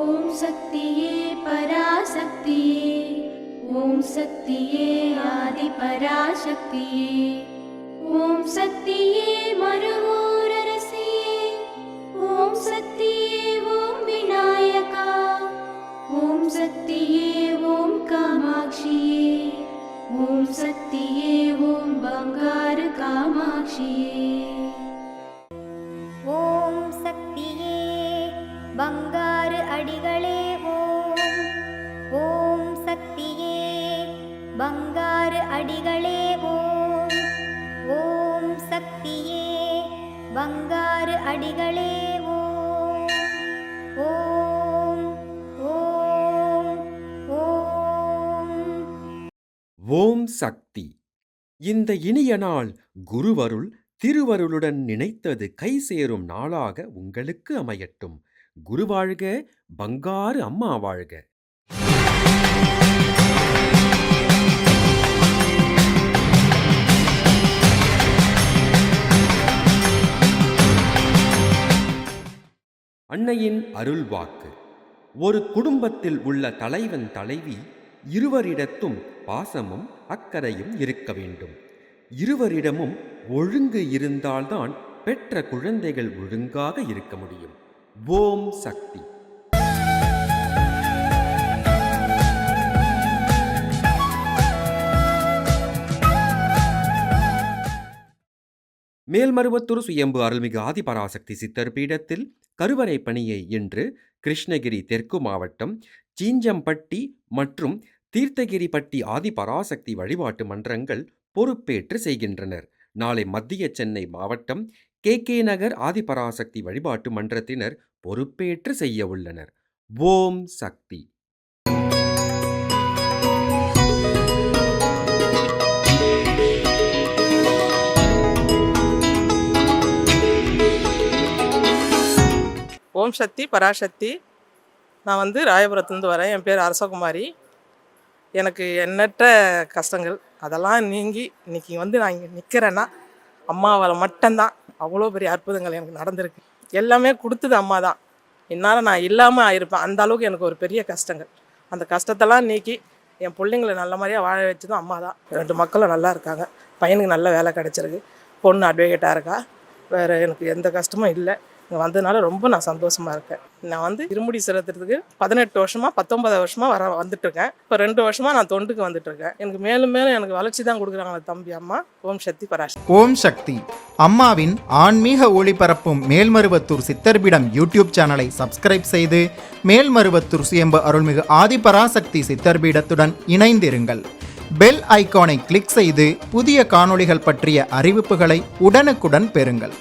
ஓம் சக்தியே பராசக்தியே, ஓம் சக்தியே ஆதி பராசக்தியே, ஓம் சக்தியே மறுவூரரசியே, ஓம் சக்தியே ஓம் விநாயகா, ஓம் சக்தியே ஓம் காமாட்சியே, ஓம் சக்தியே ஓம் பங்காரு காமாட்சியே. ஓம் சக்தியே பங்காரு அடிகளே ஓம். ஓம் சக்தியே பங்காரு அடிகளே ஓம். ஓம் சக்தியே பங்காரு அடிகளே ஓம். ஓம் ஓம் ஓம். ஓம் சக்தி. இந்த இனிய நாள் குருவருள் திருவருளுடன் நினைத்தது கை சேரும் நாளாக உங்களுக்கு அமையட்டும். குருவாழ்க, பங்காரு அம்மா வாழ்க. அன்னையின் அருள்வாக்கு. ஒரு குடும்பத்தில் உள்ள தலைவன் தலைவி இருவரிடத்தும் பாசமும் அக்கறையும் இருக்க வேண்டும். இருவரிடமும் ஒழுங்கு இருந்தால்தான் பெற்ற குழந்தைகள் ஒழுங்காக இருக்க முடியும். ஓம் சக்தி. மேல்மருவத்தூர் சுயம்பு அருள்மிகு ஆதிபராசக்தி சித்தர் பீடத்தில் கருவறை பணியை இன்று கிருஷ்ணகிரி தெற்கு மாவட்டம் சீஞ்சம்பட்டி மற்றும் தீர்த்தகிரிப்பட்டி ஆதிபராசக்தி வழிபாட்டு மன்றங்கள் பொறுப்பேற்று செய்கின்றனர். நாளை மத்திய சென்னை மாவட்டம் KK நகர் ஆதிபராசக்தி வழிபாட்டு மன்றத்தினர் பொறுப்பேற்று செய்ய உள்ளனர். ஓம் சக்தி. ஓம் சக்தி பராசக்தி. நான் ராயபுரத்துலேருந்து வரேன். என் பேர் அரசகுமாரி. எனக்கு எண்ணற்ற கஷ்டங்கள் அதெல்லாம் நீங்கி இன்றைக்கி நான் இங்கே நிற்கிறேன்னா அம்மாவால் மட்டும்தான். அவ்வளோ பெரிய அற்புதங்கள் எனக்கு நடந்திருக்கு. எல்லாமே கொடுத்தது அம்மா தான். என்னால் நான் இல்லாமல் ஆயிருப்பேன். அந்த அளவுக்கு எனக்கு ஒரு பெரிய கஷ்டங்கள். அந்த கஷ்டத்தெல்லாம் நீக்கி என் பிள்ளைங்களை நல்ல மாதிரியாக வாழ வச்சதும் அம்மா தான். 2 மக்களும் நல்லா இருக்காங்க. பையனுக்கு நல்ல வேலை கிடச்சிருக்கு. பொண்ணு அட்வொகேட்டாக இருக்கா. வேறு எனக்கு எந்த கஷ்டமும் இல்லை. இங்கே வந்ததுனால ரொம்ப நான் சந்தோஷமாக இருக்கேன். நான் இருமுடி செலுத்துறதுக்கு 18 வருஷமாக 19 வருஷமாக வந்துட்டுருக்கேன். இப்போ 2 வருஷமாக நான் தொண்டுக்கு வந்துட்டுருக்கேன். எனக்கு மேலும் மேலும் எனக்கு வளர்ச்சி தான் கொடுக்குறாங்க தம்பி அம்மா. ஓம் சக்தி பராசக்தி. ஓம் சக்தி. அம்மாவின் ஆன்மீக ஒளிபரப்பும் மேல்மருவத்தூர் சித்தர்பீடம் யூடியூப் சேனலை சப்ஸ்கிரைப் செய்து மேல்மருவத்தூர் சுயம்பு அருள்மிகு ஆதிபராசக்தி சித்தர்பீடத்துடன் இணைந்திருங்கள். பெல் ஐகானை கிளிக் செய்து புதிய காணொளிகள் பற்றிய அறிவிப்புகளை உடனுக்குடன் பெறுங்கள்.